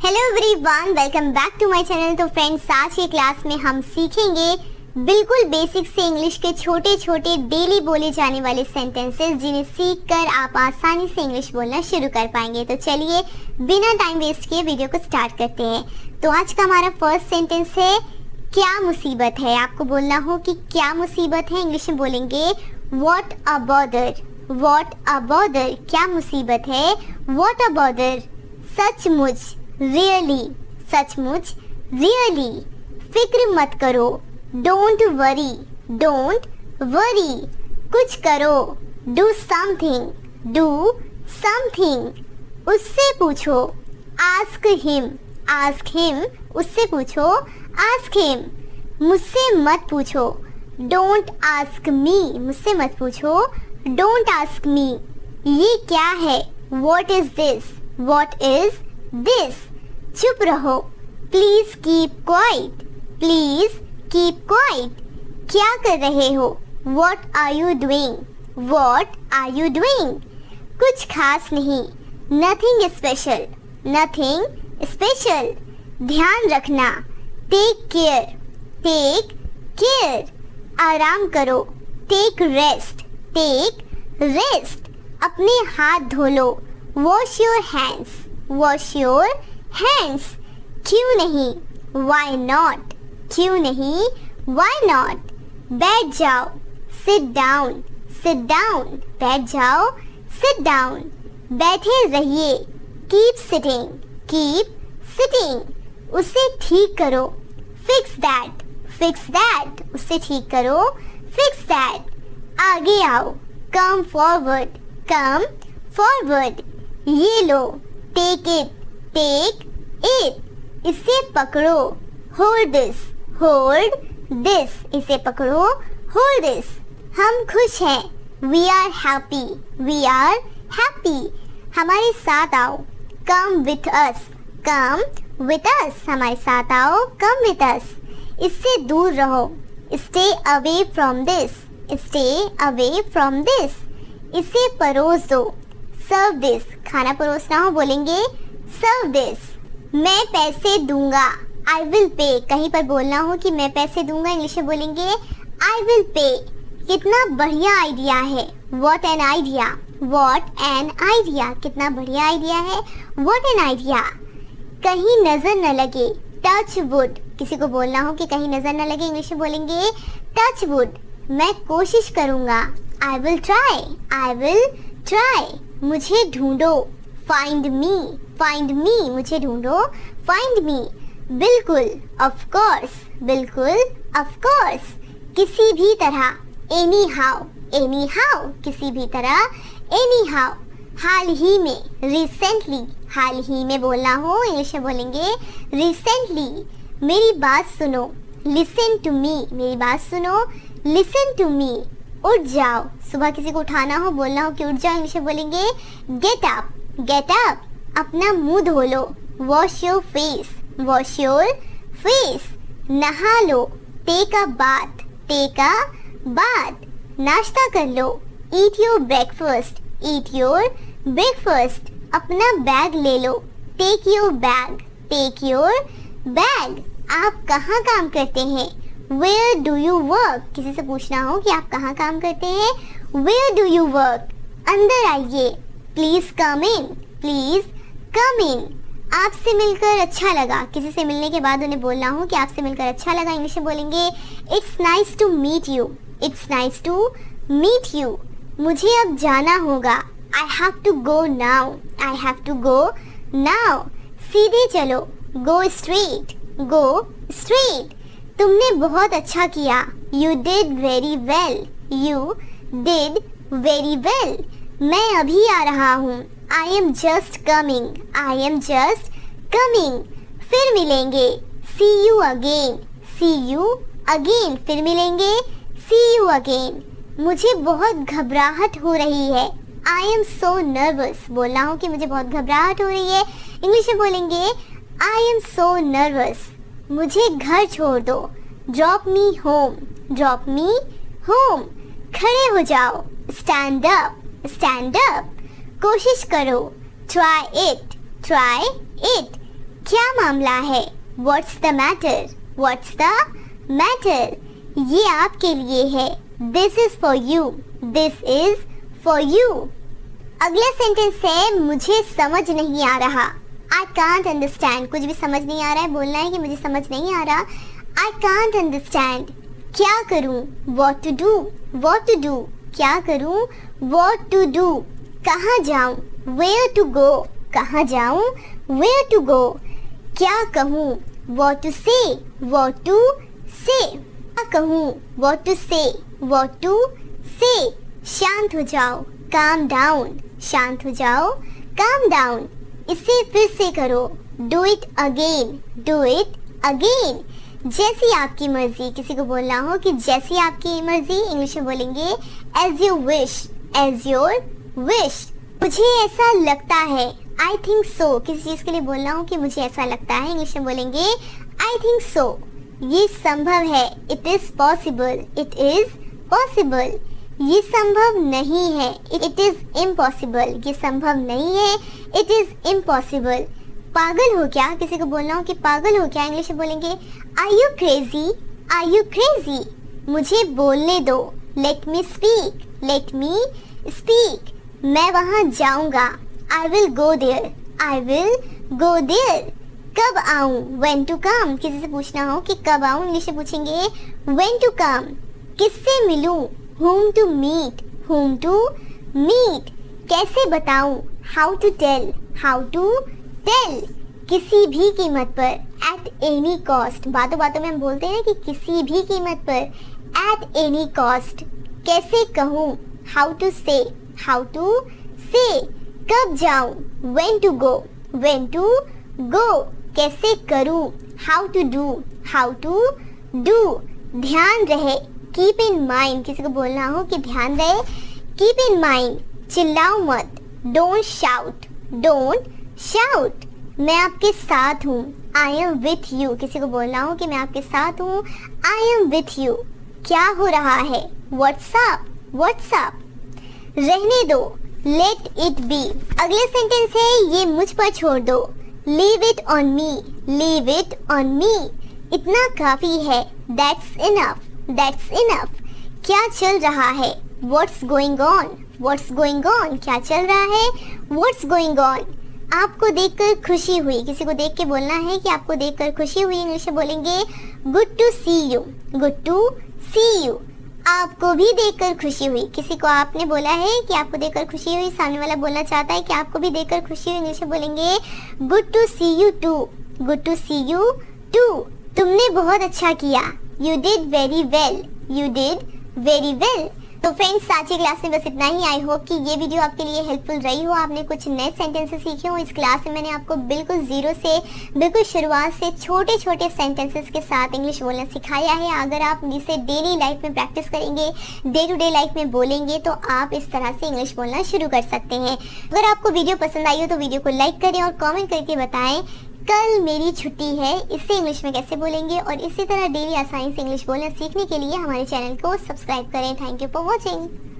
Hello everyone, welcome back to my channel. तो friends, आज की क्लास में हम सीखेंगे बिल्कुल बेसिक से इंग्लिश के छोटे छोटे डेली बोले जाने वाले सेंटेंसेस, जिन्हें सीखकर आप आसानी से इंग्लिश बोलना शुरू कर पाएंगे। तो चलिए बिना टाइम वेस्ट किए वीडियो को स्टार्ट करते हैं। तो आज का हमारा फर्स्ट सेंटेंस है, क्या मुसीबत है। आपको बोलना हो कि क्या मुसीबत है। इंग्लिश में बोलेंगे what a bother, what a bother, क्या मुसीबत है, व्हाट अ बॉदर। सचमुच, रियली, सचमुच, रियली। फिक्र मत करो, डोंट वरी, डोंट वरी। कुछ करो, डू समथिंग, डू समथिंग। उससे पूछो, आस्क हिम, आस्क हिम, उससे पूछो, आस्क हिम। मुझसे मत पूछो, डोंट आस्क मी, मुझसे मत पूछो, डोंट आस्क मी। ये क्या है, what is this, what is this. चुप रहो, please keep quiet, please keep quiet. क्या कर रहे हो, what are you doing, what are you doing. कुछ खास नहीं, नथिंग स्पेशल, नथिंग स्पेशल। ध्यान रखना, टेक केयर, टेक केयर। आराम करो, टेक रेस्ट, टेक रेस्ट। अपने हाथ धो लो, wash your hands, wash your hands. क्यों नहीं, वाई नॉट, क्यों नहीं, वाई नॉट। बैठ जाओ, सिट डाउन, सिट डाउन, बैठ जाओ, सिट डाउन। बैठे रहिए, कीप सिटिंग, कीप सिटिंग। उसे ठीक करो, फिक्स दैट, फिक्स दैट, उसे ठीक करो, फिक्स दैट। आगे आओ, कम फॉरवर्ड, कम फॉरवर्ड। ये लो, टेक इट, टेक इट। इसे पकड़ो, होल्ड दिस, होल्ड दिस, इसे पकड़ो, होल्ड दिस। हम खुश हैं, we are happy, we are happy. हमारे साथ आओ, come with us, come with us, हमारे साथ आओ, कम विथ अस। इससे दूर रहो, stay away from this, stay away from this. इसे परोस दो, सर्व दिस, खाना परोसना हो बोलेंगे सर्व दिस। मैं पैसे दूंगा, आई विल पे। कहीं पर बोलना हो कि मैं पैसे दूंगा, इंग्लिश में बोलेंगे आई विल पे। कितना बढ़िया आइडिया है, what an idea, what an idea, कितना बढ़िया आइडिया है, व्हाट एन आइडिया। कहीं नजर न लगे, टच वुड। किसी को बोलना हो कि कहीं नजर न लगे, इंग्लिश में बोलेंगे टच वुड। मैं कोशिश करूंगा, I will try, I will try. मुझे ढूंढो, फाइंड मी, फाइंड मी, मुझे ढूंढो, फाइंड मी। बिल्कुल, ऑफ कोर्स, बिल्कुल, ऑफ कोर्स। किसी भी तरह, एनी हाउ, एनी हाउ, किसी भी तरह, एनी हाउ। हाल ही में, रिसेंटली, हाल ही में बोलना हो, इंग्लिश में बोलेंगे रिसेंटली। मेरी बात सुनो, लिसन टू मी, मेरी बात सुनो, लिसन टू मी। उठ जाओ, सुबह किसी को उठाना हो, बोलना हो कि उठ जाओ, इंग्लिश में बोलेंगे गेट अप, गेट अप। अपना मुंह धो लो, wash your face, wash your face. नहा लो, take a bath, take a bath. नाश्ता कर लो, eat your breakfast, eat your breakfast. अपना बैग ले लो, take your bag, take your bag. आप कहाँ काम करते हैं, वेयर डू यू वर्क। किसी से पूछना हो कि आप कहाँ काम करते हैं, वेयर डू यू वर्क। अंदर आइए, please come in, please come इन। आपसे मिलकर अच्छा लगा। किसी से मिलने के बाद उन्हें बोलना हो कि आपसे मिलकर अच्छा लगा, इंग्लिश में बोलेंगे it's nice to meet you, it's nice to meet you. मुझे अब जाना होगा, I have to go now, I have to go now. सीधे चलो, गो स्ट्रेट, गो स्ट्रेट। तुमने बहुत अच्छा किया, you did very well, you did very well. मैं अभी आ रहा हूँ, I am just coming, I am just coming. फिर मिलेंगे, see you again, see you again, फिर मिलेंगे, सी यू अगेन। मुझे बहुत घबराहट हो रही है, आई एम सो नर्वस। बोलना हो कि मुझे बहुत घबराहट हो रही है, इंग्लिश में बोलेंगे आई एम सो नर्वस। मुझे घर छोड़ दो, drop me home, drop me home. खड़े हो जाओ, स्टैंड अप, स्टैंड अप। कोशिश करो, ट्राई इट, ट्राई इट। क्या मामला है? What's the matter? What's the matter? ये आपके लिए है. This is for you. This is for you. अगला सेंटेंस है मुझे समझ नहीं आ रहा. I can't understand. कुछ भी समझ नहीं आ रहा है, बोलना है कि मुझे समझ नहीं आ रहा. I can't understand. क्या करूं? What to do? What to do? क्या करूं? What to do? कहाँ जाऊं? Where to go? कहाँ जाऊं? Where to go? क्या कहूं? What to say? What to say? क्या कहूं? What to say? What to say? शांत हो जाओ. Calm down. शांत हो जाओ. Calm down. इसे फिर से करो. Do it again. Do it again. जैसी आपकी मर्जी. किसी को बोलना हो कि जैसी आपकी मर्जी, इंग्लिश में बोलेंगे as you wish. As your wish. मुझे ऐसा लगता है. I think so. किसी चीज के लिए बोलना हो कि मुझे ऐसा लगता है, इंग्लिश में बोलेंगे I think so. ये संभव है. It is possible. It is possible. ये संभव नहीं है. It is impossible. ये संभव नहीं है. It is impossible. पागल हो क्या? किसी को बोलना हो कि पागल हो क्या, इंग्लिश में बोलेंगे Are you crazy? Are you crazy? मुझे बोलने दो. Let me speak. Let me speak. मैं वहाँ जाऊँगा. I will go there. I will go there. कब आऊँ? When to come. किसी से पूछना हो कि कब आऊँ, इंग्लिश में पूछेंगे when to come. किससे मिलूँ? Whom to meet. Whom to meet. कैसे बताऊँ? How to tell. How to tell. किसी भी कीमत पर. At any cost. बातों बातों में हम बोलते हैं कि किसी भी कीमत पर. At any cost. कैसे कहूँ? How to say. How to say. कब जाऊं? When to go. When to go. कैसे करूं? How to do. How to do. ध्यान रहे. Keep in mind. किसी को बोलना हो कि ध्यान रहे. Keep in mind. चिल्लाओ मत. Don't shout. Don't shout. मैं आपके साथ हूँ. I am with you. किसी को बोलना हो कि मैं आपके साथ हूँ. I am with you. क्या हो रहा है? What's up? What's up? रहने दो. Let it be. अगले सेंटेंस है ये मुझ पर छोड़ दो. Leave it on me. Leave it on me. इतना काफी है. That's enough. That's enough. क्या चल रहा है? What's going on? What's going on? क्या चल रहा है? What's going on? आपको देखकर खुशी हुई. किसी को देख के बोलना है कि आपको देखकर खुशी हुई, इंग्लिश में बोलेंगे Good to see you. Good to see you. आपको भी देखकर खुशी हुई. किसी को आपने बोला है कि आपको देखकर खुशी हुई, सामने वाला बोलना चाहता है कि आपको भी देखकर खुशी हुई, इंग्लिश में बोलेंगे good to see you too. Good to see you too. तुमने बहुत अच्छा किया. You did very well. You did very well. तो फ्रेंड्स, आज की क्लास में बस इतना ही. आई होप कि ये वीडियो आपके लिए हेल्पफुल रही हो. आपने कुछ नए सेंटेंसेस सीखे हो. इस क्लास में मैंने आपको बिल्कुल जीरो से, बिल्कुल शुरुआत से छोटे छोटे सेंटेंसेस के साथ इंग्लिश बोलना सिखाया है. अगर आप इसे डेली लाइफ में प्रैक्टिस करेंगे, डे टू डे लाइफ में बोलेंगे, तो आप इस तरह से इंग्लिश बोलना शुरू कर सकते हैं. अगर आपको वीडियो पसंद आई हो तो वीडियो को लाइक करें और कॉमेंट करके बताएं कल मेरी छुट्टी है इसे इंग्लिश में कैसे बोलेंगे. और इसी तरह डेली आसानी से इंग्लिश बोलना सीखने के लिए हमारे चैनल को सब्सक्राइब करें. Thank you for watching.